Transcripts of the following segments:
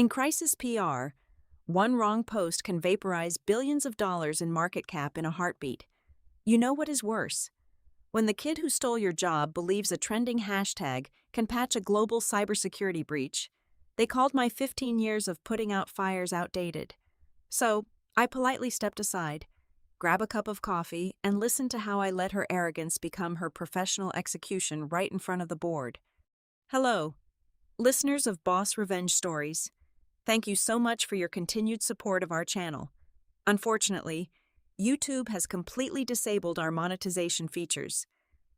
In crisis PR, one wrong post can vaporize billions of dollars in market cap in a heartbeat. You know what is worse? When the kid who stole your job believes a trending hashtag can patch a global cybersecurity breach, they called my 15 years of putting out fires outdated. So, I politely stepped aside, grabbed a cup of coffee, and listened to how I let her arrogance become her professional execution right in front of the board. Hello, listeners of Boss Revenge Stories. Thank you so much for your continued support of our channel. Unfortunately, YouTube has completely disabled our monetization features,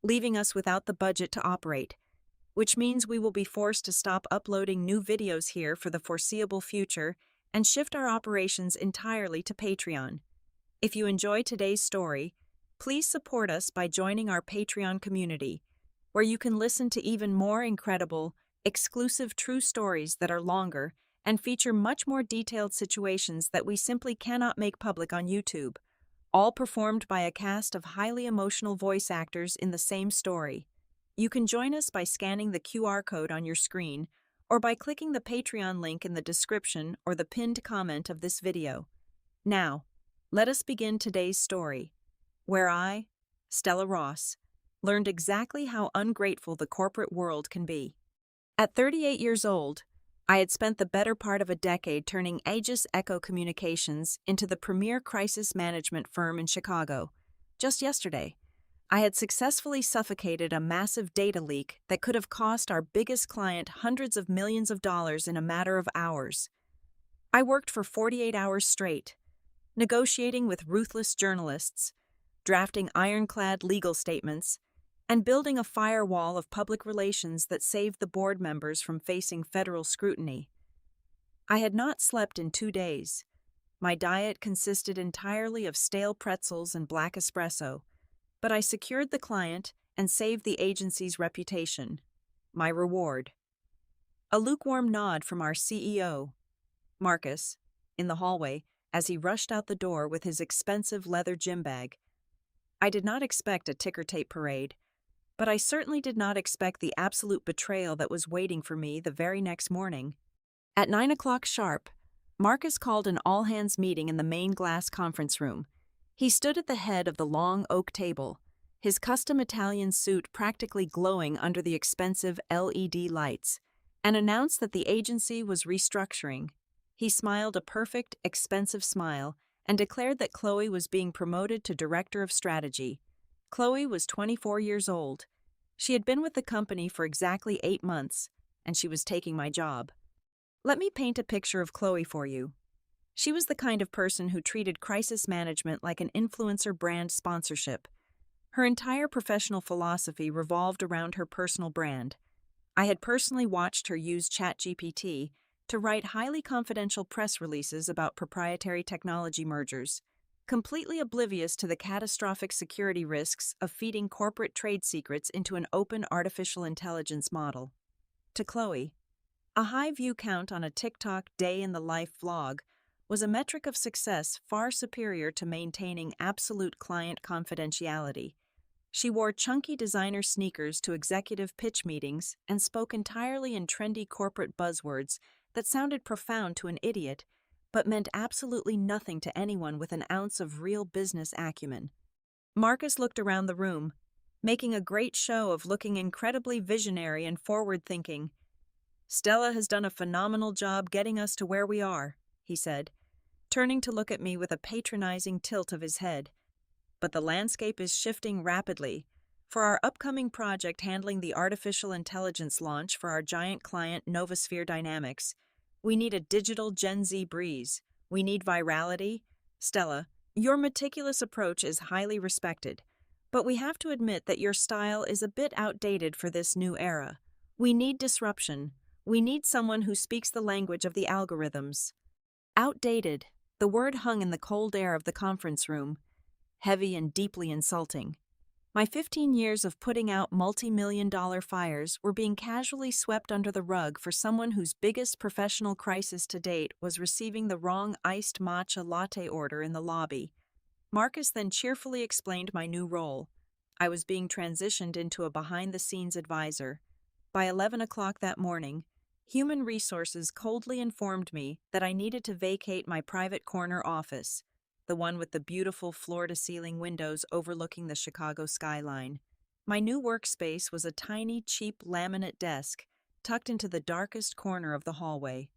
leaving us without the budget to operate, which means we will be forced to stop uploading new videos here for the foreseeable future and shift our operations entirely to Patreon. If you enjoy today's story, please support us by joining our Patreon community, where you can listen to even more incredible, exclusive true stories that are longer and feature much more detailed situations that we simply cannot make public on YouTube, all performed by a cast of highly emotional voice actors in the same story. You can join us by scanning the QR code on your screen or by clicking the Patreon link in the description or the pinned comment of this video. Now, let us begin today's story, where I, Stella Ross, learned exactly how ungrateful the corporate world can be. At 38 years old, I had spent the better part of a decade turning Aegis Echo Communications into the premier crisis management firm in Chicago. Just yesterday, I had successfully suffocated a massive data leak that could have cost our biggest client hundreds of millions of dollars in a matter of hours. I worked for 48 hours straight, negotiating with ruthless journalists, drafting ironclad legal statements, and building a firewall of public relations that saved the board members from facing federal scrutiny. I had not slept in 2 days. My diet consisted entirely of stale pretzels and black espresso, but I secured the client and saved the agency's reputation. My reward. A lukewarm nod from our CEO, Marcus, in the hallway as he rushed out the door with his expensive leather gym bag. I did not expect a ticker tape parade, but I certainly did not expect the absolute betrayal that was waiting for me the very next morning. At 9 o'clock sharp, Marcus called an all-hands meeting in the main glass conference room. He stood at the head of the long oak table, his custom Italian suit practically glowing under the expensive LED lights, and announced that the agency was restructuring. He smiled a perfect, expensive smile and declared that Chloe was being promoted to Director of Strategy. Chloe was 24 years old. She had been with the company for exactly 8 months, and she was taking my job. Let me paint a picture of Chloe for you. She was the kind of person who treated crisis management like an influencer brand sponsorship. Her entire professional philosophy revolved around her personal brand. I had personally watched her use ChatGPT to write highly confidential press releases about proprietary technology mergers, completely oblivious to the catastrophic security risks of feeding corporate trade secrets into an open artificial intelligence model. To Chloe, a high view count on a TikTok day-in-the-life vlog was a metric of success far superior to maintaining absolute client confidentiality. She wore chunky designer sneakers to executive pitch meetings and spoke entirely in trendy corporate buzzwords that sounded profound to an idiot, but meant absolutely nothing to anyone with an ounce of real business acumen. Marcus looked around the room, making a great show of looking incredibly visionary and forward-thinking. "Stella has done a phenomenal job getting us to where we are," he said, turning to look at me with a patronizing tilt of his head. "But the landscape is shifting rapidly. For our upcoming project handling the artificial intelligence launch for our giant client Novasphere Dynamics, we need a digital Gen Z breeze. We need virality. Stella, your meticulous approach is highly respected, but we have to admit that your style is a bit outdated for this new era. We need disruption. We need someone who speaks the language of the algorithms." Outdated. The word hung in the cold air of the conference room, heavy and deeply insulting. My 15 years of putting out multi-million-dollar fires were being casually swept under the rug for someone whose biggest professional crisis to date was receiving the wrong iced matcha latte order in the lobby. Marcus then cheerfully explained my new role. I was being transitioned into a behind-the-scenes advisor. By 11 o'clock that morning, Human Resources coldly informed me that I needed to vacate my private corner office, the one with the beautiful floor-to-ceiling windows overlooking the Chicago skyline. My new workspace was a tiny, cheap laminate desk tucked into the darkest corner of the hallway,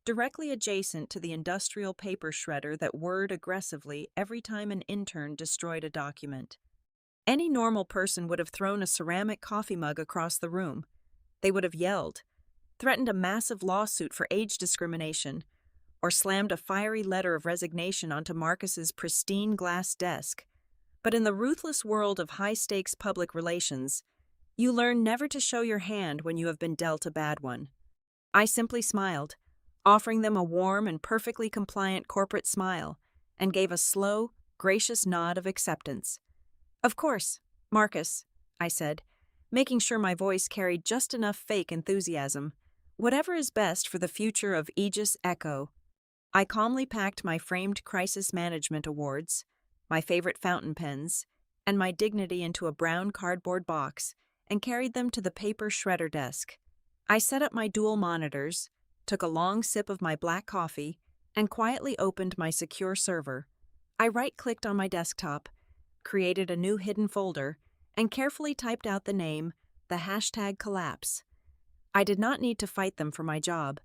directly adjacent to the industrial paper shredder that whirred aggressively every time an intern destroyed a document. Any normal person would have thrown a ceramic coffee mug across the room. They would have yelled, threatened a massive lawsuit for age discrimination, or slammed a fiery letter of resignation onto Marcus's pristine glass desk. But in the ruthless world of high-stakes public relations, you learn never to show your hand when you have been dealt a bad one. I simply smiled, offering them a warm and perfectly compliant corporate smile, and gave a slow, gracious nod of acceptance. "Of course, Marcus," I said, making sure my voice carried just enough fake enthusiasm. "Whatever is best for the future of Aegis Echo." I calmly packed my framed crisis management awards, my favorite fountain pens, and my dignity into a brown cardboard box and carried them to the paper shredder desk. I set up my dual monitors, took a long sip of my black coffee, and quietly opened my secure server. I right-clicked on my desktop, created a new hidden folder, and carefully typed out the name, the hashtag collapse. I did not need to fight them for my job.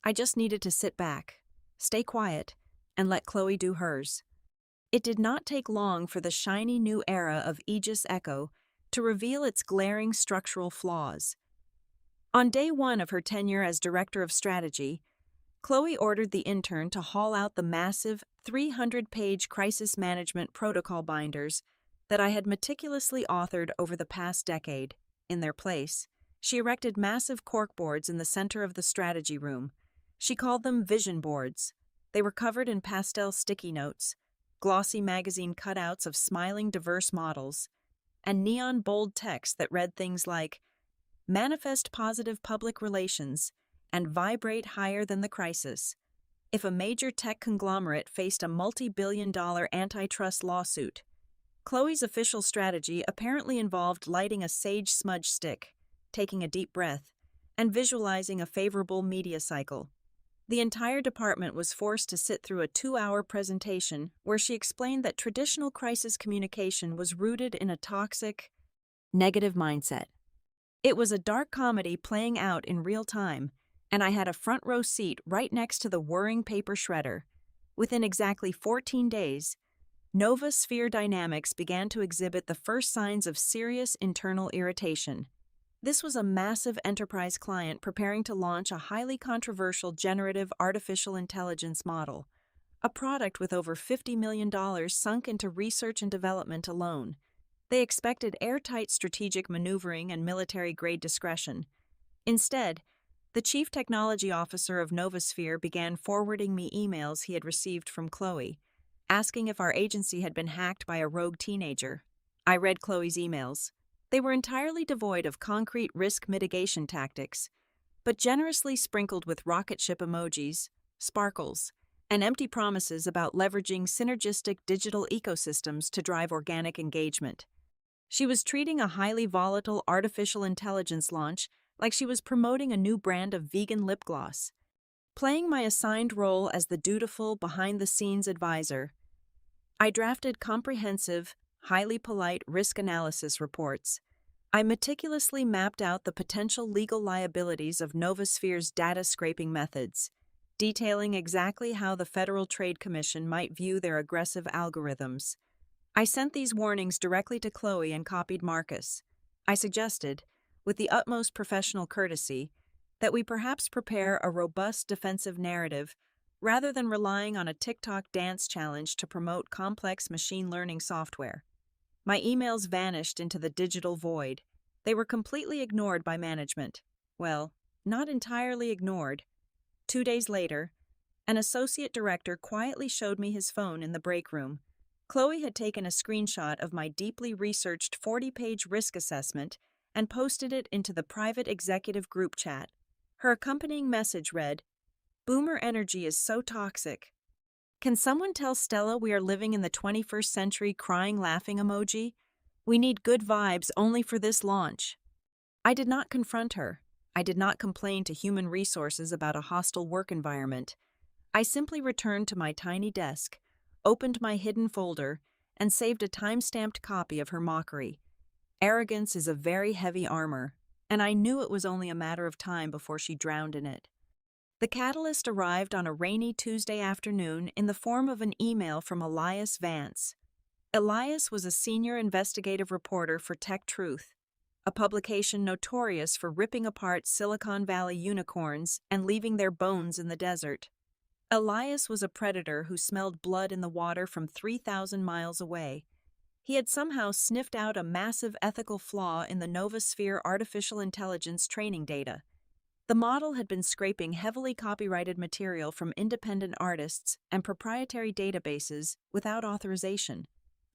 I just needed to sit back, stay quiet, and let Chloe do hers. It did not take long for the shiny new era of Aegis Echo to reveal its glaring structural flaws. On day one of her tenure as Director of Strategy, Chloe ordered the intern to haul out the massive 300-page crisis management protocol binders that I had meticulously authored over the past decade. In their place, she erected massive corkboards in the center of the strategy room. She called them vision boards. They were covered in pastel sticky notes, glossy magazine cutouts of smiling diverse models, and neon bold text that read things like, "Manifest positive public relations and vibrate higher than the crisis." If a major tech conglomerate faced a multi-billion-dollar antitrust lawsuit, Chloe's official strategy apparently involved lighting a sage smudge stick, taking a deep breath, and visualizing a favorable media cycle. The entire department was forced to sit through a 2-hour presentation where she explained that traditional crisis communication was rooted in a toxic, negative mindset. It was a dark comedy playing out in real time, and I had a front row seat right next to the whirring paper shredder. Within exactly 14 days, Nova Sphere Dynamics began to exhibit the first signs of serious internal irritation. This was a massive enterprise client preparing to launch a highly controversial generative artificial intelligence model, a product with over $50 million sunk into research and development alone. They expected airtight strategic maneuvering and military-grade discretion. Instead, the chief technology officer of Novasphere began forwarding me emails he had received from Chloe, asking if our agency had been hacked by a rogue teenager. I read Chloe's emails. They were entirely devoid of concrete risk mitigation tactics, but generously sprinkled with rocket ship emojis, sparkles, and empty promises about leveraging synergistic digital ecosystems to drive organic engagement. She was treating a highly volatile artificial intelligence launch like she was promoting a new brand of vegan lip gloss. Playing my assigned role as the dutiful behind-the-scenes advisor, I drafted comprehensive, highly polite risk analysis reports. I meticulously mapped out the potential legal liabilities of Novasphere's data scraping methods, detailing exactly how the Federal Trade Commission might view their aggressive algorithms. I sent these warnings directly to Chloe and copied Marcus. I suggested, with the utmost professional courtesy, that we perhaps prepare a robust defensive narrative rather than relying on a TikTok dance challenge to promote complex machine learning software. My emails vanished into the digital void. They were completely ignored by management. Well, not entirely ignored. 2 days later, an associate director quietly showed me his phone in the break room. Chloe had taken a screenshot of my deeply researched 40-page risk assessment and posted it into the private executive group chat. Her accompanying message read, "Boomer energy is so toxic. Can someone tell Stella we are living in the 21st century crying laughing emoji? We need good vibes only for this launch." I did not confront her. I did not complain to human resources about a hostile work environment. I simply returned to my tiny desk, opened my hidden folder, and saved a time-stamped copy of her mockery. Arrogance is a very heavy armor, and I knew it was only a matter of time before she drowned in it. The catalyst arrived on a rainy Tuesday afternoon in the form of an email from Elias Vance. Elias was a senior investigative reporter for Tech Truth, a publication notorious for ripping apart Silicon Valley unicorns and leaving their bones in the desert. Elias was a predator who smelled blood in the water from 3,000 miles away. He had somehow sniffed out a massive ethical flaw in the Novosphere artificial intelligence training data. The model had been scraping heavily copyrighted material from independent artists and proprietary databases without authorization,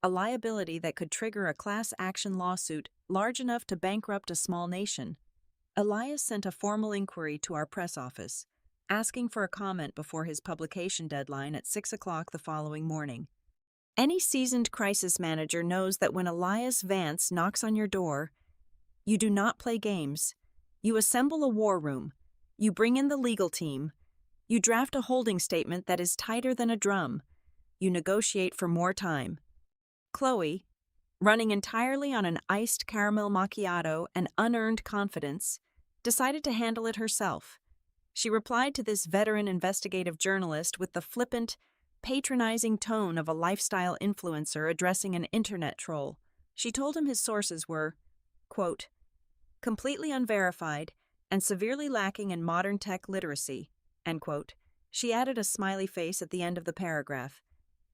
a liability that could trigger a class action lawsuit large enough to bankrupt a small nation. Elias sent a formal inquiry to our press office, asking for a comment before his publication deadline at 6 o'clock the following morning. Any seasoned crisis manager knows that when Elias Vance knocks on your door, you do not play games. You assemble a war room. You bring in the legal team. You draft a holding statement that is tighter than a drum. You negotiate for more time. Chloe, running entirely on an iced caramel macchiato and unearned confidence, decided to handle it herself. She replied to this veteran investigative journalist with the flippant, patronizing tone of a lifestyle influencer addressing an internet troll. She told him his sources were, quote, completely unverified and severely lacking in modern tech literacy, end quote. She added a smiley face at the end of the paragraph.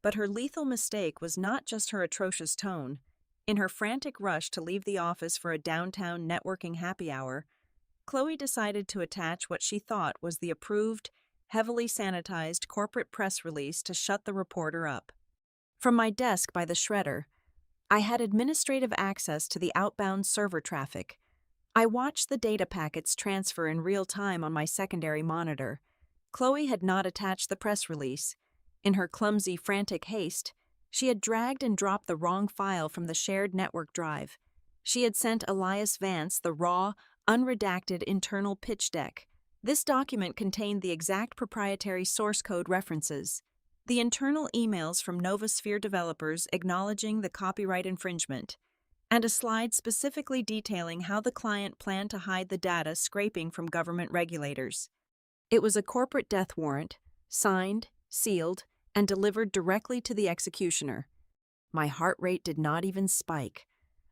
But her lethal mistake was not just her atrocious tone. In her frantic rush to leave the office for a downtown networking happy hour, Chloe decided to attach what she thought was the approved, heavily sanitized corporate press release to shut the reporter up. From my desk by the shredder, I had administrative access to the outbound server traffic. I watched the data packets transfer in real time on my secondary monitor. Chloe had not attached the press release. In her clumsy, frantic haste, she had dragged and dropped the wrong file from the shared network drive. She had sent Elias Vance the raw, unredacted internal pitch deck. This document contained the exact proprietary source code references, the internal emails from Novosphere developers acknowledging the copyright infringement, and a slide specifically detailing how the client planned to hide the data scraping from government regulators. It was a corporate death warrant, signed, sealed, and delivered directly to the executioner. My heart rate did not even spike.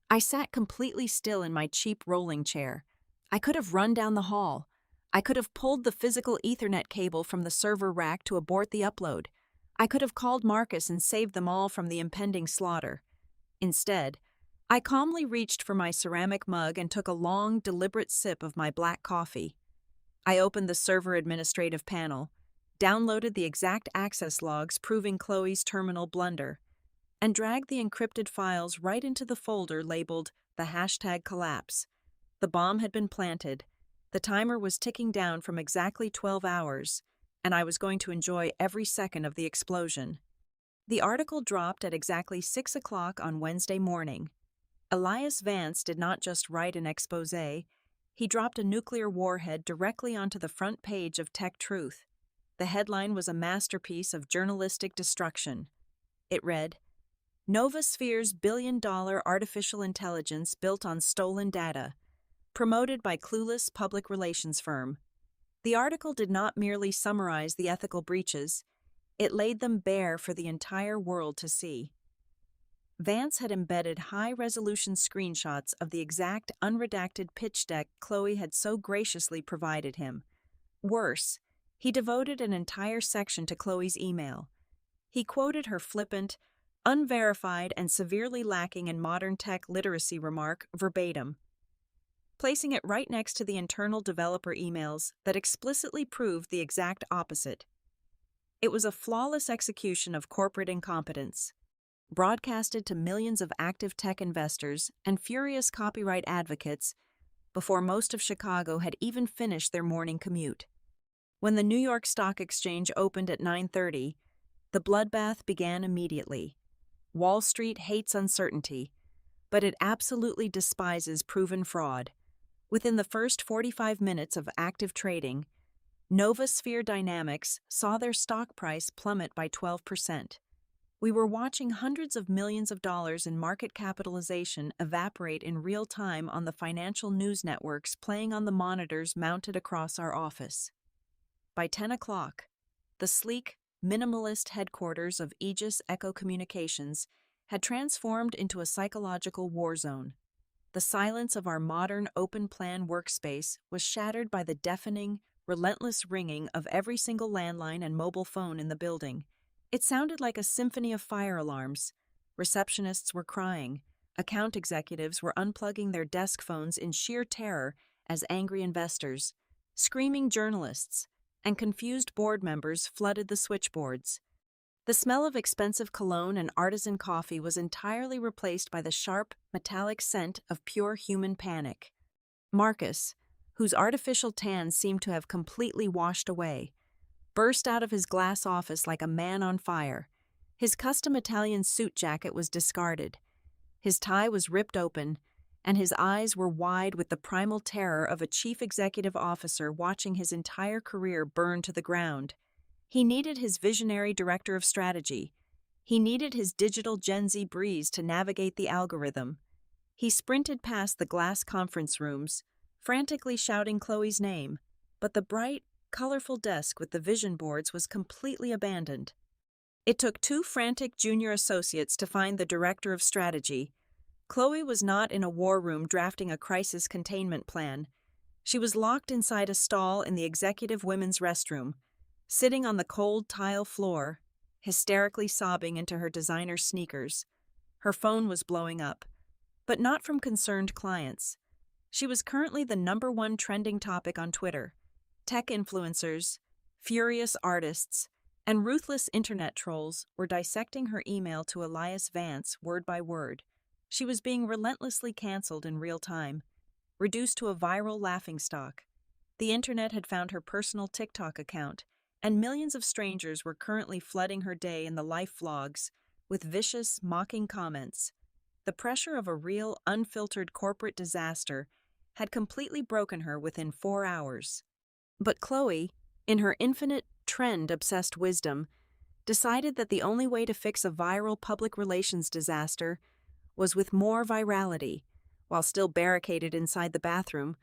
I sat completely still in my cheap rolling chair. I could have run down the hall. I could have pulled the physical Ethernet cable from the server rack to abort the upload. I could have called Marcus and saved them all from the impending slaughter. Instead, I calmly reached for my ceramic mug and took a long, deliberate sip of my black coffee. I opened the server administrative panel, downloaded the exact access logs proving Chloe's terminal blunder, and dragged the encrypted files right into the folder labeled the hashtag collapse. The bomb had been planted. The timer was ticking down from exactly 12 hours, and I was going to enjoy every second of the explosion. The article dropped at exactly 6 o'clock on Wednesday morning. Elias Vance did not just write an exposé, he dropped a nuclear warhead directly onto the front page of Tech Truth. The headline was a masterpiece of journalistic destruction. It read, Novosphere's billion-dollar artificial intelligence built on stolen data, promoted by clueless public relations firm. The article did not merely summarize the ethical breaches, it laid them bare for the entire world to see. Vance had embedded high-resolution screenshots of the exact unredacted pitch deck Chloe had so graciously provided him. Worse, he devoted an entire section to Chloe's email. He quoted her flippant, unverified, and severely lacking in modern tech literacy remark verbatim, placing it right next to the internal developer emails that explicitly proved the exact opposite. It was a flawless execution of corporate incompetence, broadcasted to millions of active tech investors and furious copyright advocates before most of Chicago had even finished their morning commute. When the New York Stock Exchange opened at 9:30, the bloodbath began immediately. Wall Street hates uncertainty, but it absolutely despises proven fraud. Within the first 45 minutes of active trading, Novasphere Dynamics saw their stock price plummet by 12%. We were watching hundreds of millions of dollars in market capitalization evaporate in real time on the financial news networks playing on the monitors mounted across our office. By 10 o'clock, the sleek, minimalist headquarters of Aegis Echo Communications had transformed into a psychological war zone. The silence of our modern open-plan workspace was shattered by the deafening, relentless ringing of every single landline and mobile phone in the building. It sounded like a symphony of fire alarms. Receptionists were crying. Account executives were unplugging their desk phones in sheer terror as angry investors, screaming journalists, and confused board members flooded the switchboards. The smell of expensive cologne and artisan coffee was entirely replaced by the sharp, metallic scent of pure human panic. Marcus, whose artificial tan seemed to have completely washed away, burst out of his glass office like a man on fire. His custom Italian suit jacket was discarded. His tie was ripped open, and his eyes were wide with the primal terror of a chief executive officer watching his entire career burn to the ground. He needed his visionary director of strategy. He needed his digital Gen Z breeze to navigate the algorithm. He sprinted past the glass conference rooms, frantically shouting Chloe's name, but the bright, colorful desk with the vision boards was completely abandoned. It took 2 frantic junior associates to find the director of strategy. Chloe was not in a war room drafting a crisis containment plan. She was locked inside a stall in the executive women's restroom, sitting on the cold tile floor, hysterically sobbing into her designer sneakers. Her phone was blowing up, but not from concerned clients. She was currently the #1 trending topic on Twitter. Tech influencers, furious artists, and ruthless internet trolls were dissecting her email to Elias Vance word by word. She was being relentlessly canceled in real time, reduced to a viral laughingstock. The internet had found her personal TikTok account, and millions of strangers were currently flooding her day in the life vlogs with vicious, mocking comments. The pressure of a real, unfiltered corporate disaster had completely broken her within 4 hours. But Chloe, in her infinite, trend-obsessed wisdom, decided that the only way to fix a viral public relations disaster was with more virality, while still barricaded inside the bathroom,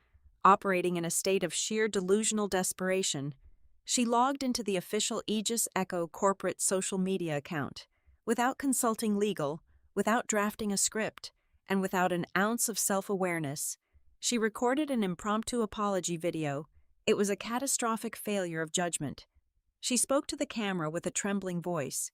operating in a state of sheer delusional desperation. She logged into the official Aegis Echo corporate social media account, without consulting legal, without drafting a script, and without an ounce of self-awareness. She recorded an impromptu apology video. It was a catastrophic failure of judgment. She spoke to the camera with a trembling voice,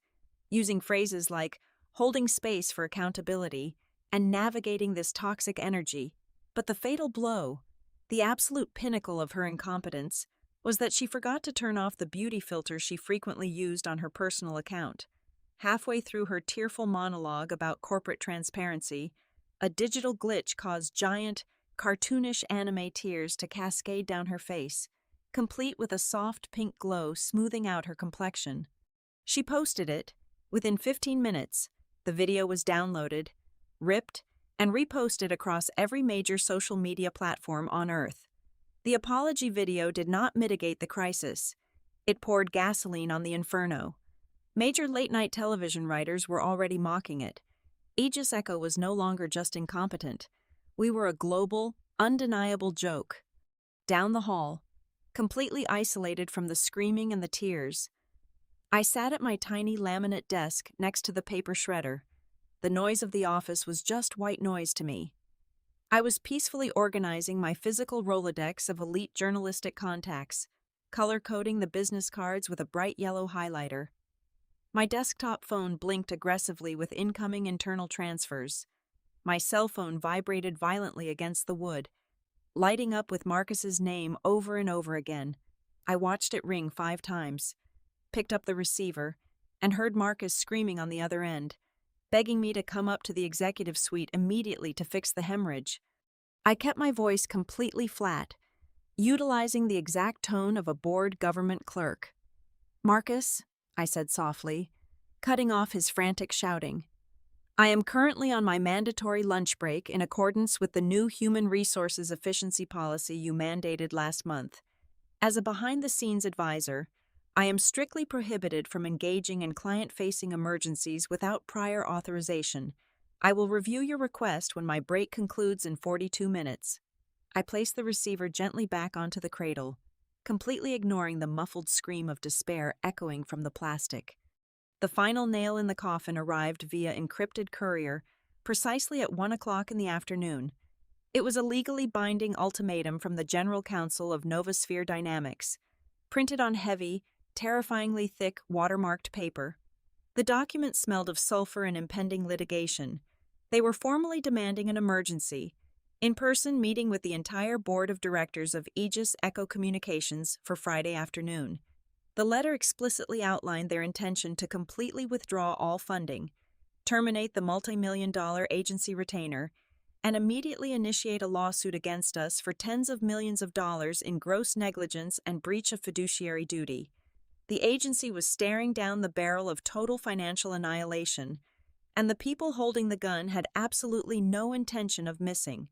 using phrases like holding space for accountability and navigating this toxic energy. But the fatal blow, the absolute pinnacle of her incompetence, was that she forgot to turn off the beauty filter she frequently used on her personal account. Halfway through her tearful monologue about corporate transparency, a digital glitch caused giant, cartoonish anime tears to cascade down her face, complete with a soft pink glow smoothing out her complexion. She posted it. Within 15 minutes, the video was downloaded, ripped, and reposted across every major social media platform on Earth. The apology video did not mitigate the crisis. It poured gasoline on the inferno. Major late-night television writers were already mocking it. Aegis Echo was no longer just incompetent. We were a global, undeniable joke. Down the hall, completely isolated from the screaming and the tears, I sat at my tiny laminate desk next to the paper shredder. The noise of the office was just white noise to me. I was peacefully organizing my physical Rolodex of elite journalistic contacts, color-coding the business cards with a bright yellow highlighter. My desktop phone blinked aggressively with incoming internal transfers. My cell phone vibrated violently against the wood, lighting up with Marcus's name over and over again. I watched it ring 5 times, picked up the receiver, and heard Marcus screaming on the other end, begging me to come up to the executive suite immediately to fix the hemorrhage. I kept my voice completely flat, utilizing the exact tone of a bored government clerk. "Marcus," I said softly, cutting off his frantic shouting, I am currently on my mandatory lunch break in accordance with the new Human Resources Efficiency Policy you mandated last month. As a behind-the-scenes advisor, I am strictly prohibited from engaging in client-facing emergencies without prior authorization. I will review your request when my break concludes in 42 minutes. I place the receiver gently back onto the cradle, completely ignoring the muffled scream of despair echoing from the plastic. The final nail in the coffin arrived via encrypted courier precisely at 1 o'clock in the afternoon. It was a legally binding ultimatum from the General Counsel of Novosphere Dynamics, printed on heavy, terrifyingly thick, watermarked paper. The document smelled of sulfur and impending litigation. They were formally demanding an emergency, in-person meeting with the entire board of directors of Aegis Echo Communications for Friday afternoon. The letter explicitly outlined their intention to completely withdraw all funding, terminate the multi-million-dollar agency retainer, and immediately initiate a lawsuit against us for tens of millions of dollars in gross negligence and breach of fiduciary duty. The agency was staring down the barrel of total financial annihilation, and the people holding the gun had absolutely no intention of missing.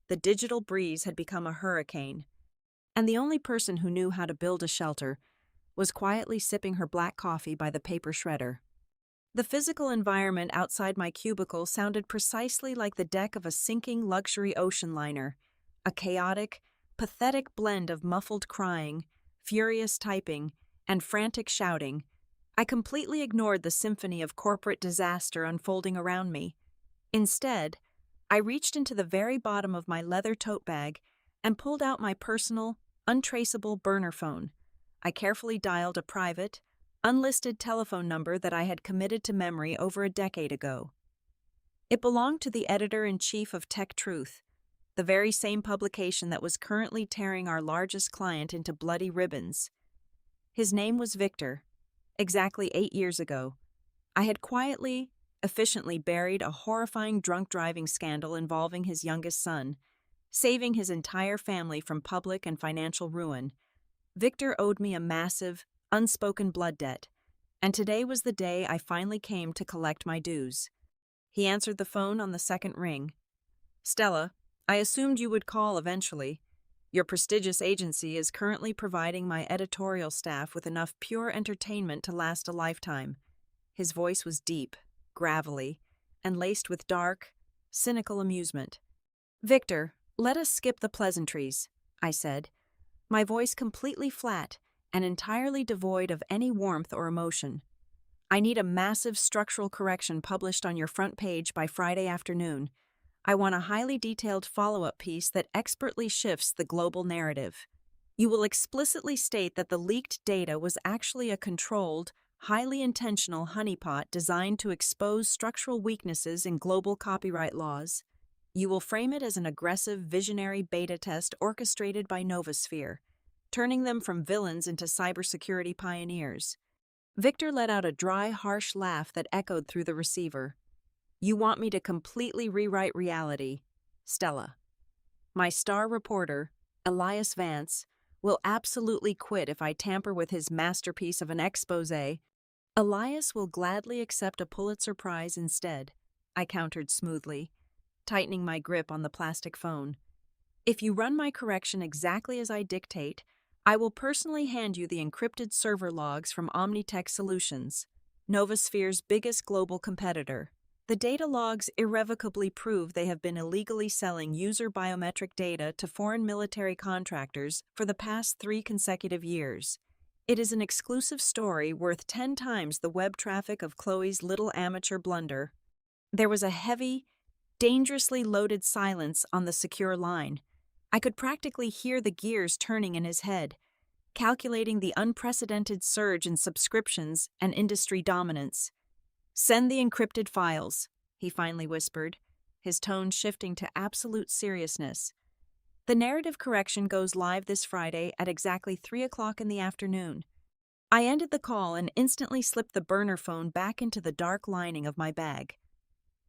The digital breeze had become a hurricane, and the only person who knew how to build a shelter was quietly sipping her black coffee by the paper shredder. The physical environment outside my cubicle sounded precisely like the deck of a sinking luxury ocean liner, a chaotic, pathetic blend of muffled crying, furious typing, and frantic shouting. I completely ignored the symphony of corporate disaster unfolding around me. Instead, I reached into the very bottom of my leather tote bag and pulled out my personal, untraceable burner phone. I carefully dialed a private, unlisted telephone number that I had committed to memory over a decade ago. It belonged to the editor-in-chief of Tech Truth, the very same publication that was currently tearing our largest client into bloody ribbons. His name was Victor. Exactly 8 years ago, I had quietly, efficiently buried a horrifying drunk driving scandal involving his youngest son, saving his entire family from public and financial ruin. Victor owed me a massive, unspoken blood debt, and today was the day I finally came to collect my dues. He answered the phone on the second ring. "Stella, I assumed you would call eventually. Your prestigious agency is currently providing my editorial staff with enough pure entertainment to last a lifetime." His voice was deep, gravelly, and laced with dark, cynical amusement. "Victor, let us skip the pleasantries," I said, my voice completely flat and entirely devoid of any warmth or emotion. "I need a massive structural correction published on your front page by Friday afternoon. I want a highly detailed follow-up piece that expertly shifts the global narrative. You will explicitly state that the leaked data was actually a controlled, highly intentional honeypot designed to expose structural weaknesses in global copyright laws. You will frame it as an aggressive, visionary beta test orchestrated by Novosphere, turning them from villains into cybersecurity pioneers." Victor let out a dry, harsh laugh that echoed through the receiver. "You want me to completely rewrite reality, Stella. My star reporter, Elias Vance, will absolutely quit if I tamper with his masterpiece of an exposé. Elias will gladly accept a Pulitzer Prize instead," I countered smoothly, tightening my grip on the plastic phone. "If you run my correction exactly as I dictate, I will personally hand you the encrypted server logs from Omnitech Solutions, Novosphere's biggest global competitor. The data logs irrevocably prove they have been illegally selling user biometric data to foreign military contractors for the past 3 consecutive years. It is an exclusive story worth 10 times the web traffic of Chloe's little amateur blunder." There was a heavy, dangerously loaded silence on the secure line. I could practically hear the gears turning in his head, calculating the unprecedented surge in subscriptions and industry dominance. "Send the encrypted files," he finally whispered, his tone shifting to absolute seriousness. "The narrative correction goes live this Friday at exactly 3 o'clock in the afternoon." I ended the call and instantly slipped the burner phone back into the dark lining of my bag.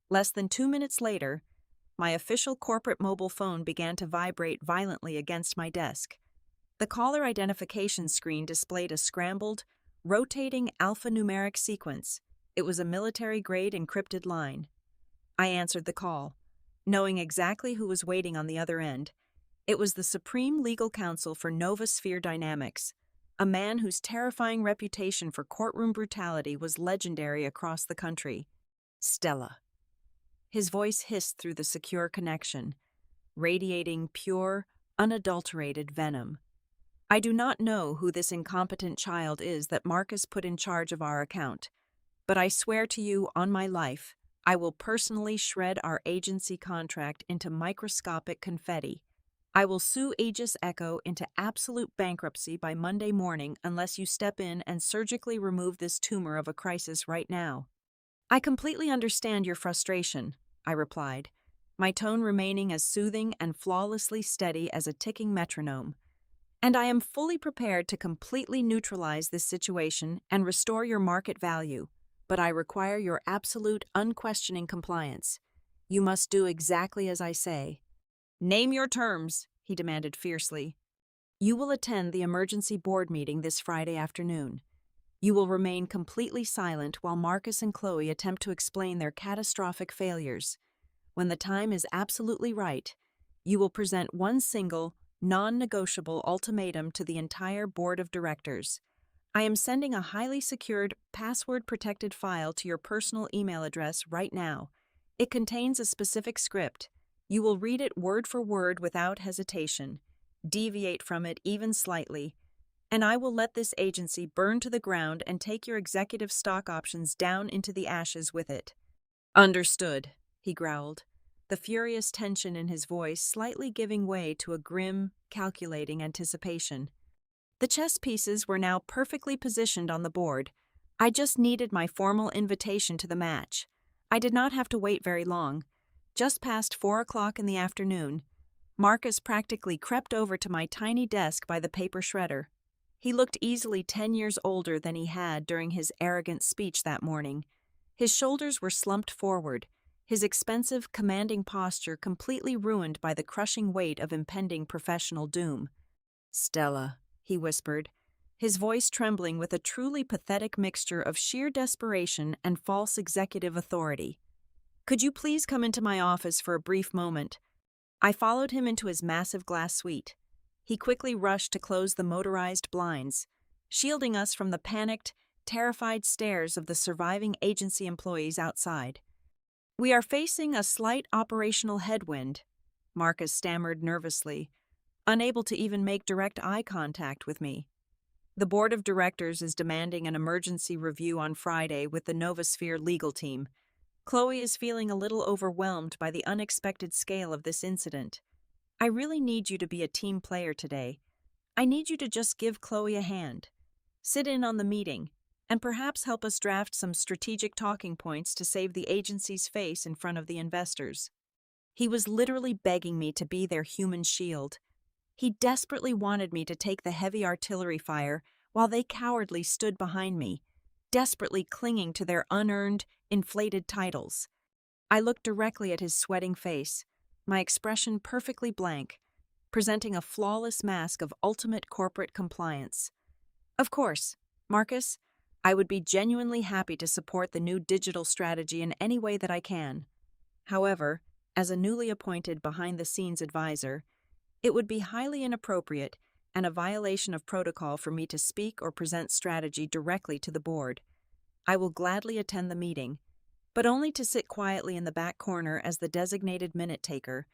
Less than 2 minutes later, my official corporate mobile phone began to vibrate violently against my desk. The caller identification screen displayed a scrambled, rotating alphanumeric sequence. It was a military-grade encrypted line. I answered the call, knowing exactly who was waiting on the other end. It was the Supreme Legal Counsel for Novosphere Dynamics, a man whose terrifying reputation for courtroom brutality was legendary across the country. Stella. His voice hissed through the secure connection, radiating pure, unadulterated venom. I do not know who this incompetent child is that Marcus put in charge of our account, but I swear to you on my life, I will personally shred our agency contract into microscopic confetti. I will sue Aegis Echo into absolute bankruptcy by Monday morning unless you step in and surgically remove this tumor of a crisis right now. I completely understand your frustration, I replied, my tone remaining as soothing and flawlessly steady as a ticking metronome. And I am fully prepared to completely neutralize this situation and restore your market value, but I require your absolute, unquestioning compliance. You must do exactly as I say. Name your terms, he demanded fiercely. You will attend the emergency board meeting this Friday afternoon. You will remain completely silent while Marcus and Chloe attempt to explain their catastrophic failures. When the time is absolutely right, you will present one single, non-negotiable ultimatum to the entire board of directors. I am sending a highly secured, password-protected file to your personal email address right now. It contains a specific script. You will read it word for word without hesitation, deviate from it even slightly, and I will let this agency burn to the ground and take your executive stock options down into the ashes with it. Understood, he growled, the furious tension in his voice slightly giving way to a grim, calculating anticipation. The chess pieces were now perfectly positioned on the board. I just needed my formal invitation to the match. I did not have to wait very long. Just past 4 o'clock in the afternoon, Marcus practically crept over to my tiny desk by the paper shredder. He looked easily 10 years older than he had during his arrogant speech that morning. His shoulders were slumped forward, his expensive, commanding posture completely ruined by the crushing weight of impending professional doom. Stella, he whispered, his voice trembling with a truly pathetic mixture of sheer desperation and false executive authority. Could you please come into my office for a brief moment? I followed him into his massive glass suite. He quickly rushed to close the motorized blinds, shielding us from the panicked, terrified stares of the surviving agency employees outside. We are facing a slight operational headwind, Marcus stammered nervously, unable to even make direct eye contact with me. The board of directors is demanding an emergency review on Friday with the Novosphere legal team. Chloe is feeling a little overwhelmed by the unexpected scale of this incident. I really need you to be a team player today. I need you to just give Chloe a hand. Sit in on the meeting, and perhaps help us draft some strategic talking points to save the agency's face in front of the investors. He was literally begging me to be their human shield. He desperately wanted me to take the heavy artillery fire while they cowardly stood behind me, desperately clinging to their unearned, inflated titles. I looked directly at his sweating face, my expression perfectly blank, presenting a flawless mask of ultimate corporate compliance. Of course, Marcus, I would be genuinely happy to support the new digital strategy in any way that I can. However, as a newly appointed behind-the-scenes advisor, it would be highly inappropriate and a violation of protocol for me to speak or present strategy directly to the board. I will gladly attend the meeting, but only to sit quietly in the back corner as the designated minute taker.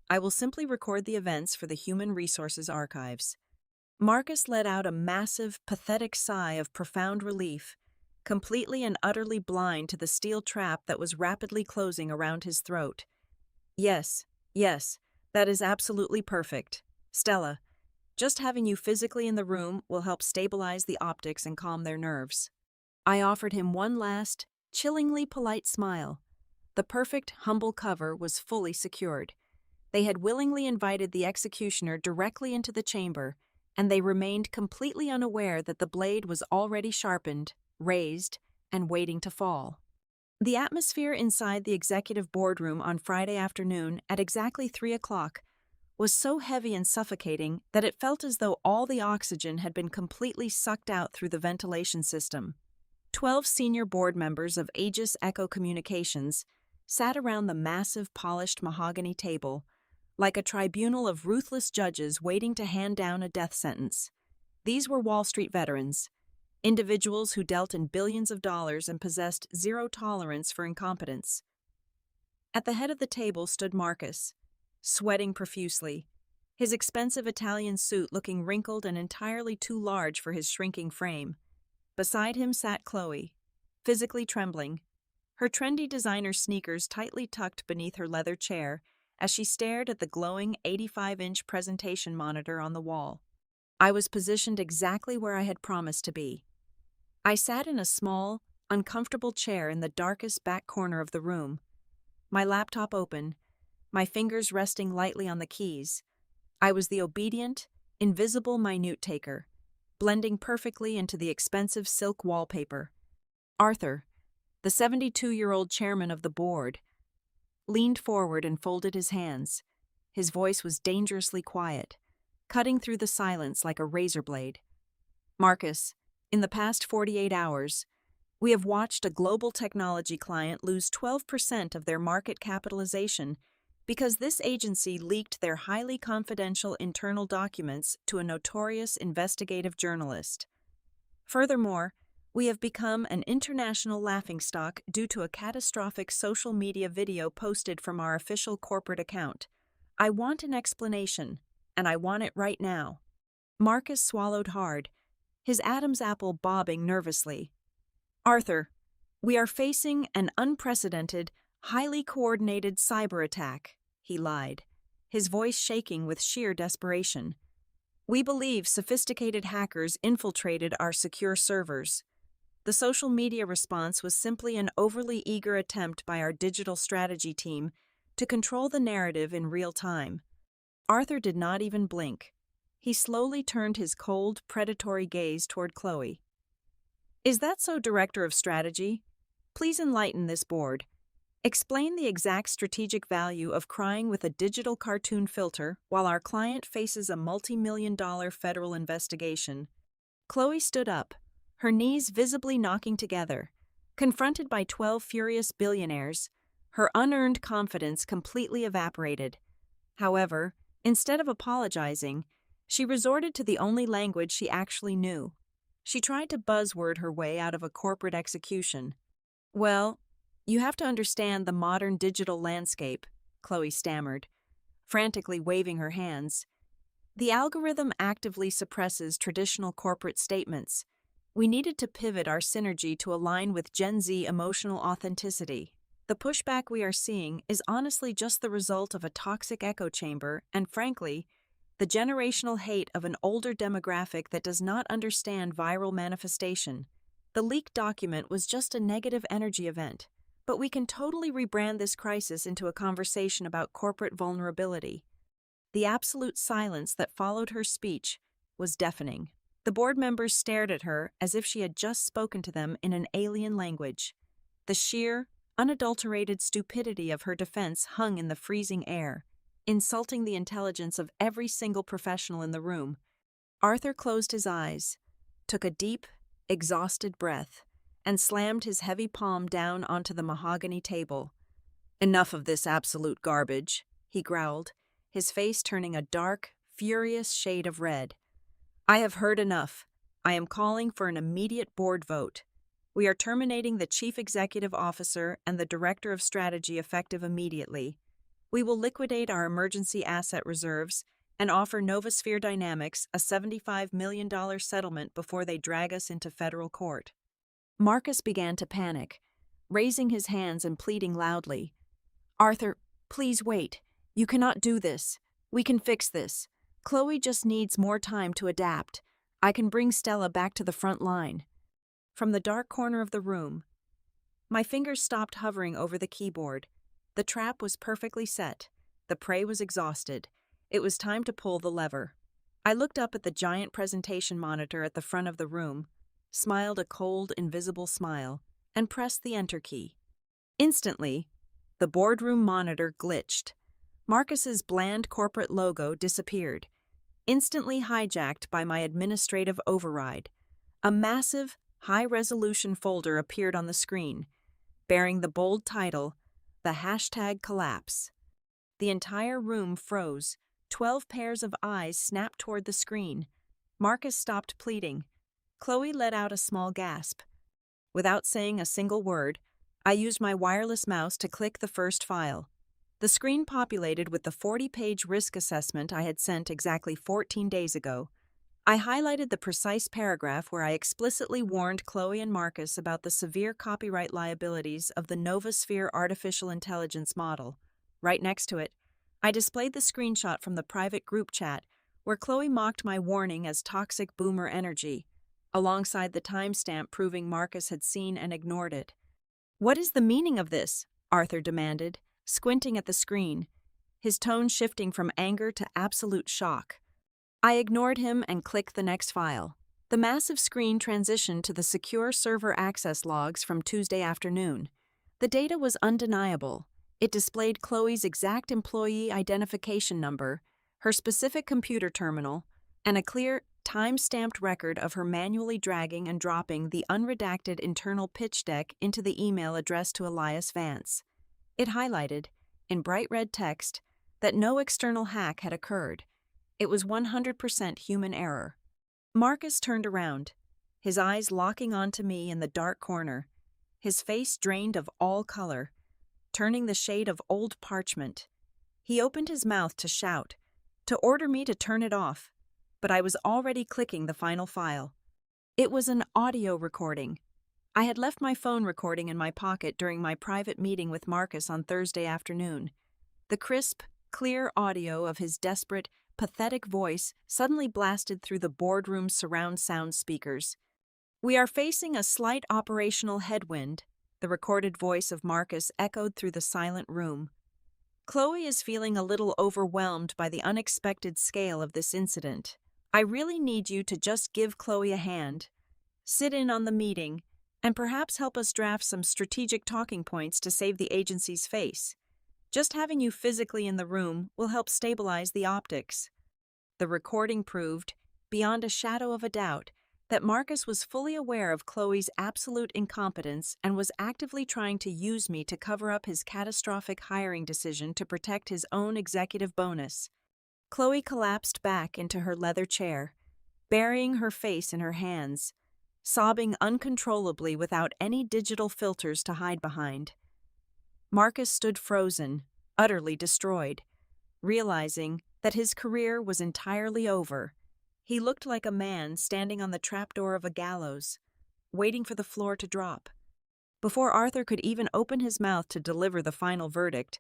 I will simply record the events for the Human Resources Archives. Marcus let out a massive, pathetic sigh of profound relief, completely and utterly blind to the steel trap that was rapidly closing around his throat. Yes, that is absolutely perfect. Stella, just having you physically in the room will help stabilize the optics and calm their nerves. I offered him one last, chillingly polite smile. The perfect, humble cover was fully secured. They had willingly invited the executioner directly into the chamber, and they remained completely unaware that the blade was already sharpened, raised, and waiting to fall. The atmosphere inside the executive boardroom on Friday afternoon at exactly 3 o'clock was so heavy and suffocating that it felt as though all the oxygen had been completely sucked out through the ventilation system. 12 senior board members of Aegis Echo Communications, sat around the massive polished mahogany table, like a tribunal of ruthless judges waiting to hand down a death sentence. These were Wall Street veterans, individuals who dealt in billions of dollars and possessed zero tolerance for incompetence. At the head of the table stood Marcus, sweating profusely, his expensive Italian suit looking wrinkled and entirely too large for his shrinking frame. Beside him sat Chloe, physically trembling, her trendy designer sneakers tightly tucked beneath her leather chair as she stared at the glowing 85-inch presentation monitor on the wall. I was positioned exactly where I had promised to be. I sat in a small, uncomfortable chair in the darkest back corner of the room, my laptop open, my fingers resting lightly on the keys. I was the obedient, invisible minute taker, blending perfectly into the expensive silk wallpaper. Arthur, the 72-year-old chairman of the board, leaned forward and folded his hands. His voice was dangerously quiet, cutting through the silence like a razor blade. Marcus, in the past 48 hours, we have watched a global technology client lose 12% of their market capitalization because this agency leaked their highly confidential internal documents to a notorious investigative journalist. Furthermore, we have become an international laughingstock due to a catastrophic social media video posted from our official corporate account. I want an explanation, and I want it right now. Marcus swallowed hard, his Adam's apple bobbing nervously. Arthur, we are facing an unprecedented, highly coordinated cyber attack, he lied, his voice shaking with sheer desperation. We believe sophisticated hackers infiltrated our secure servers. The social media response was simply an overly eager attempt by our digital strategy team to control the narrative in real time. Arthur did not even blink. He slowly turned his cold, predatory gaze toward Chloe. Is that so, Director of Strategy? Please enlighten this board. Explain the exact strategic value of crying with a digital cartoon filter while our client faces a multi-million-dollar federal investigation. Chloe stood up, her knees visibly knocking together. Confronted by 12 furious billionaires, her unearned confidence completely evaporated. However, instead of apologizing, she resorted to the only language she actually knew. She tried to buzzword her way out of a corporate execution. Well, you have to understand the modern digital landscape, Chloe stammered, frantically waving her hands. The algorithm actively suppresses traditional corporate statements. We needed to pivot our synergy to align with Gen Z emotional authenticity. The pushback we are seeing is honestly just the result of a toxic echo chamber and, frankly, the generational hate of an older demographic that does not understand viral manifestation. The leaked document was just a negative energy event, but we can totally rebrand this crisis into a conversation about corporate vulnerability. The absolute silence that followed her speech was deafening. The board members stared at her as if she had just spoken to them in an alien language. The sheer, unadulterated stupidity of her defense hung in the freezing air, insulting the intelligence of every single professional in the room. Arthur closed his eyes, took a deep, exhausted breath, and slammed his heavy palm down onto the mahogany table. Enough of this absolute garbage, he growled, his face turning a dark, furious shade of red. I have heard enough. I am calling for an immediate board vote. We are terminating the Chief Executive Officer and the Director of Strategy effective immediately. We will liquidate our emergency asset reserves and offer Novosphere Dynamics a $75 million settlement before they drag us into federal court. Marcus began to panic, raising his hands and pleading loudly. Arthur, please wait. You cannot do this. We can fix this. Chloe just needs more time to adapt. I can bring Stella back to the front line. From the dark corner of the room, my fingers stopped hovering over the keyboard. The trap was perfectly set. The prey was exhausted. It was time to pull the lever. I looked up at the giant presentation monitor at the front of the room, smiled a cold, invisible smile, and pressed the enter key. Instantly, the boardroom monitor glitched. Marcus's bland corporate logo disappeared, instantly hijacked by my administrative override. A massive, high-resolution folder appeared on the screen, bearing the bold title, The the hashtag collapse. The entire room froze. 12 pairs of eyes snapped toward the screen. Marcus stopped pleading. Chloe let out a small gasp. Without saying a single word, I used my wireless mouse to click the first file. The screen populated with the 40-page risk assessment I had sent exactly 14 days ago. I highlighted the precise paragraph where I explicitly warned Chloe and Marcus about the severe copyright liabilities of the Novosphere artificial intelligence model. Right next to it, I displayed the screenshot from the private group chat where Chloe mocked my warning as toxic boomer energy, alongside the timestamp proving Marcus had seen and ignored it. "What is the meaning of this?" Arthur demanded, squinting at the screen, his tone shifting from anger to absolute shock. I ignored him and clicked the next file. The massive screen transitioned to the secure server access logs from Tuesday afternoon. The data was undeniable. It displayed Chloe's exact employee identification number, her specific computer terminal, and a clear, time-stamped record of her manually dragging and dropping the unredacted internal pitch deck into the email addressed to Elias Vance. It highlighted, in bright red text, that no external hack had occurred. It was 100% human error. Marcus turned around, his eyes locking onto me in the dark corner, his face drained of all color, turning the shade of old parchment. He opened his mouth to shout, to order me to turn it off, but I was already clicking the final file. It was an audio recording. I had left my phone recording in my pocket during my private meeting with Marcus on Thursday afternoon. The crisp, clear audio of his desperate, pathetic voice suddenly blasted through the boardroom's surround sound speakers. "We are facing a slight operational headwind," the recorded voice of Marcus echoed through the silent room. "Chloe is feeling a little overwhelmed by the unexpected scale of this incident. I really need you to just give Chloe a hand, sit in on the meeting, and perhaps help us draft some strategic talking points to save the agency's face. Just having you physically in the room will help stabilize the optics." The recording proved, beyond a shadow of a doubt, that Marcus was fully aware of Chloe's absolute incompetence and was actively trying to use me to cover up his catastrophic hiring decision to protect his own executive bonus. Chloe collapsed back into her leather chair, burying her face in her hands, sobbing uncontrollably without any digital filters to hide behind. Marcus stood frozen, utterly destroyed, realizing that his career was entirely over. He looked like a man standing on the trapdoor of a gallows, waiting for the floor to drop. Before Arthur could even open his mouth to deliver the final verdict,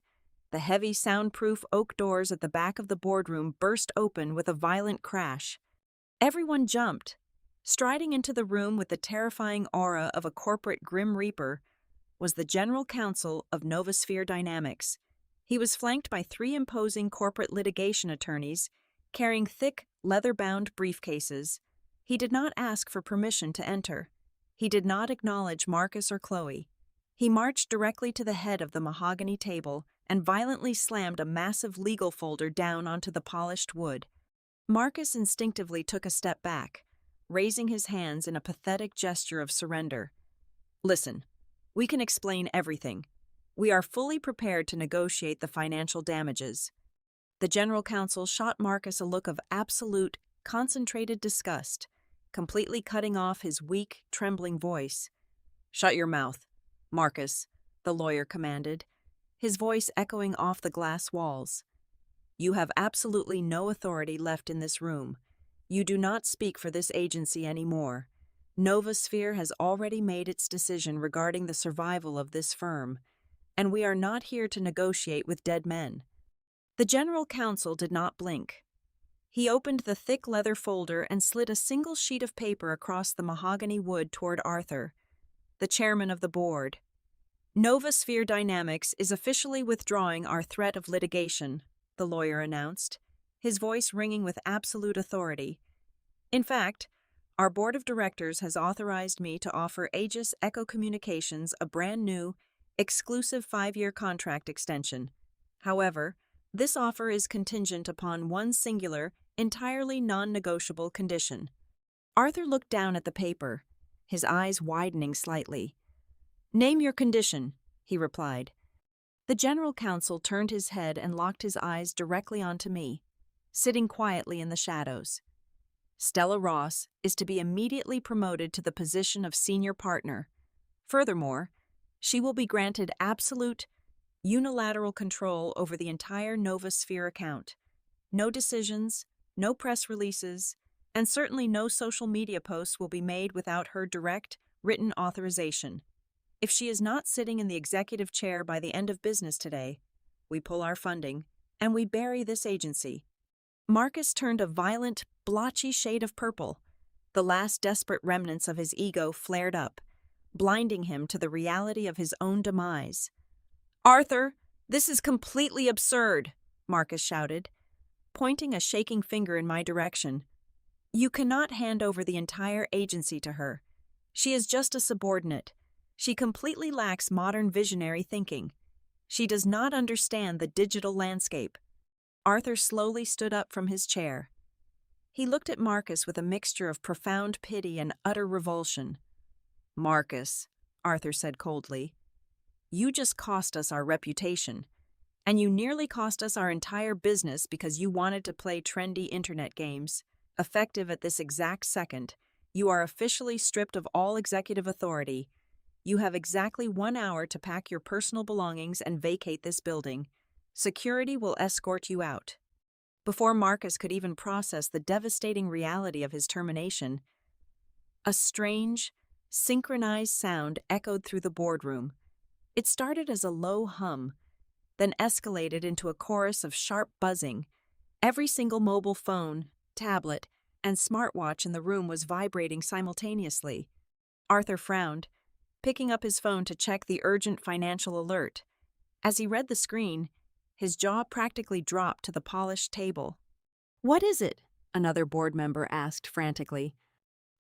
the heavy soundproof oak doors at the back of the boardroom burst open with a violent crash. Everyone jumped. Striding into the room with the terrifying aura of a corporate Grim Reaper was the general counsel of Novosphere Dynamics. He was flanked by 3 imposing corporate litigation attorneys carrying thick, leather-bound briefcases. He did not ask for permission to enter. He did not acknowledge Marcus or Chloe. He marched directly to the head of the mahogany table and violently slammed a massive legal folder down onto the polished wood. Marcus instinctively took a step back, raising his hands in a pathetic gesture of surrender. "Listen, we can explain everything. We are fully prepared to negotiate the financial damages." The general counsel shot Marcus a look of absolute, concentrated disgust, completely cutting off his weak, trembling voice. "Shut your mouth, Marcus," the lawyer commanded, his voice echoing off the glass walls. "You have absolutely no authority left in this room. You do not speak for this agency anymore. Novosphere has already made its decision regarding the survival of this firm, and we are not here to negotiate with dead men." The general counsel did not blink. He opened the thick leather folder and slid a single sheet of paper across the mahogany wood toward Arthur, the chairman of the board. "Novosphere Dynamics is officially withdrawing our threat of litigation," the lawyer announced, his voice ringing with absolute authority. "In fact, our board of directors has authorized me to offer Aegis Echo Communications a brand new, exclusive 5-year contract extension. However, this offer is contingent upon one singular, entirely non-negotiable condition." Arthur looked down at the paper, his eyes widening slightly. "Name your condition," he replied. The general counsel turned his head and locked his eyes directly onto me, sitting quietly in the shadows. Stella Ross is to be immediately promoted to the position of senior partner. Furthermore, she will be granted absolute, unilateral control over the entire Novasphere account. No decisions, no press releases, and certainly no social media posts will be made without her direct, written authorization. If she is not sitting in the executive chair by the end of business today, we pull our funding and we bury this agency. Marcus turned a violent, blotchy shade of purple. The last desperate remnants of his ego flared up, blinding him to the reality of his own demise. "Arthur, this is completely absurd," Marcus shouted, pointing a shaking finger in my direction. "You cannot hand over the entire agency to her. She is just a subordinate. She completely lacks modern visionary thinking. She does not understand the digital landscape." Arthur slowly stood up from his chair. He looked at Marcus with a mixture of profound pity and utter revulsion. "Marcus," Arthur said coldly, "you just cost us our reputation, and you nearly cost us our entire business because you wanted to play trendy internet games. Effective at this exact second, you are officially stripped of all executive authority. You have exactly 1 hour to pack your personal belongings and vacate this building. Security will escort you out." Before Marcus could even process the devastating reality of his termination, a strange, synchronized sound echoed through the boardroom. It started as a low hum, then escalated into a chorus of sharp buzzing. Every single mobile phone, tablet, and smartwatch in the room was vibrating simultaneously. Arthur frowned, picking up his phone to check the urgent financial alert. As he read the screen, his jaw practically dropped to the polished table. "What is it?" another board member asked frantically.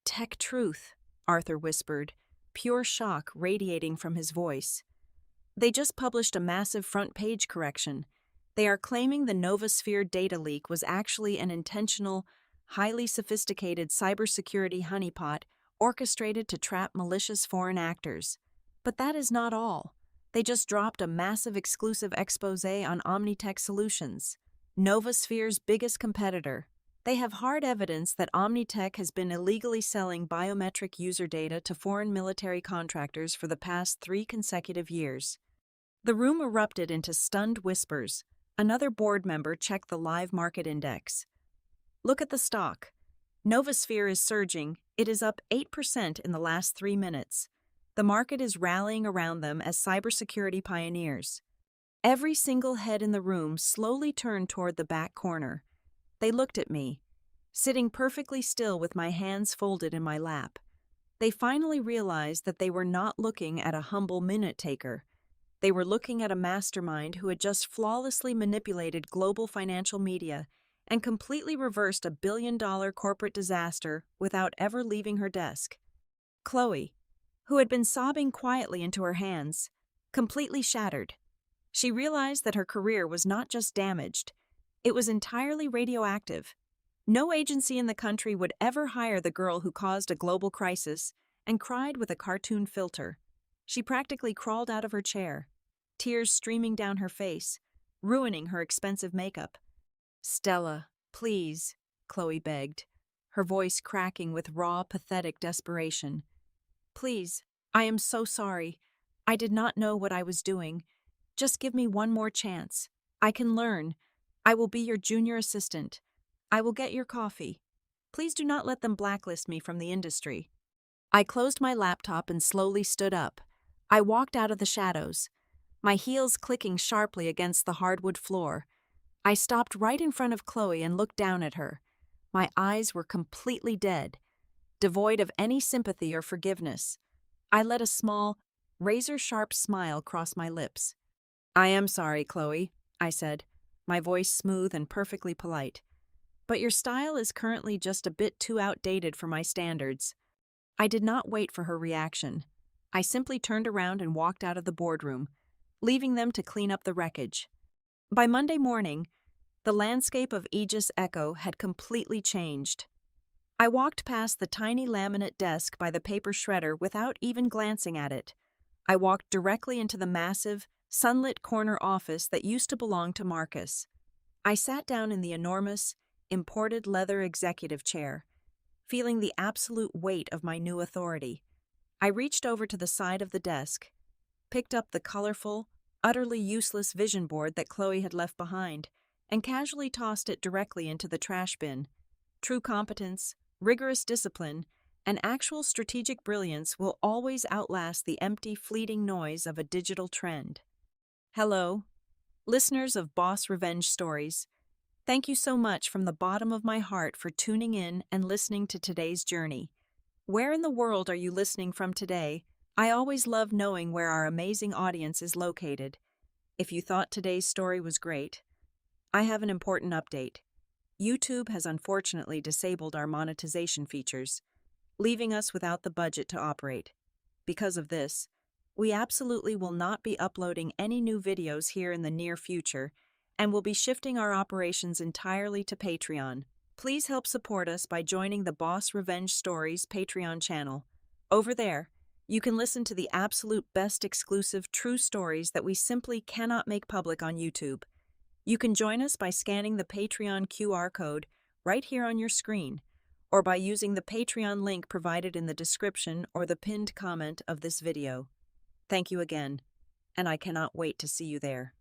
"Tech Truth," Arthur whispered, pure shock radiating from his voice. "They just published a massive front-page correction. They are claiming the Novasphere data leak was actually an intentional, highly sophisticated cybersecurity honeypot orchestrated to trap malicious foreign actors. But that is not all. They just dropped a massive exclusive exposé on Omnitech Solutions, Novasphere's biggest competitor. They have hard evidence that Omnitech has been illegally selling biometric user data to foreign military contractors for the past 3 consecutive years." The room erupted into stunned whispers. Another board member checked the live market index. "Look at the stock. Novasphere is surging. It is up 8% in the last 3 minutes. The market is rallying around them as cybersecurity pioneers." Every single head in the room slowly turned toward the back corner. They looked at me, sitting perfectly still with my hands folded in my lap. They finally realized that they were not looking at a humble minute-taker. They were looking at a mastermind who had just flawlessly manipulated global financial media and completely reversed a billion-dollar corporate disaster without ever leaving her desk. Chloe, who had been sobbing quietly into her hands, completely shattered. She realized that her career was not just damaged, it was entirely radioactive. No agency in the country would ever hire the girl who caused a global crisis and cried with a cartoon filter. She practically crawled out of her chair, tears streaming down her face, ruining her expensive makeup. "Stella, please," Chloe begged, her voice cracking with raw, pathetic desperation. "Please, I am so sorry. I did not know what I was doing. Just give me one more chance. I can learn. I will be your junior assistant. I will get your coffee. Please do not let them blacklist me from the industry." I closed my laptop and slowly stood up. I walked out of the shadows, my heels clicking sharply against the hardwood floor. I stopped right in front of Chloe and looked down at her. My eyes were completely dead, devoid of any sympathy or forgiveness. I let a small, razor-sharp smile cross my lips. "I am sorry, Chloe," I said, my voice smooth and perfectly polite. "But your style is currently just a bit too outdated for my standards." I did not wait for her reaction. I simply turned around and walked out of the boardroom, leaving them to clean up the wreckage. By Monday morning, the landscape of Aegis Echo had completely changed. I walked past the tiny laminate desk by the paper shredder without even glancing at it. I walked directly into the massive, sunlit corner office that used to belong to Marcus. I sat down in the enormous, imported leather executive chair, feeling the absolute weight of my new authority. I reached over to the side of the desk, picked up the colorful, utterly useless vision board that Chloe had left behind, and casually tossed it directly into the trash bin. True competence, rigorous discipline, and actual strategic brilliance will always outlast the empty, fleeting noise of a digital trend. Hello, listeners of Boss Revenge Stories. Thank you so much from the bottom of my heart for tuning in and listening to today's journey. Where in the world are you listening from today? I always love knowing where our amazing audience is located. If you thought today's story was great, I have an important update. YouTube has unfortunately disabled our monetization features, leaving us without the budget to operate. Because of this, we absolutely will not be uploading any new videos here in the near future, and will be shifting our operations entirely to Patreon. Please help support us by joining the Boss Revenge Stories Patreon channel. Over there, you can listen to the absolute best exclusive true stories that we simply cannot make public on YouTube. You can join us by scanning the Patreon QR code right here on your screen, or by using the Patreon link provided in the description or the pinned comment of this video. Thank you again, and I cannot wait to see you there.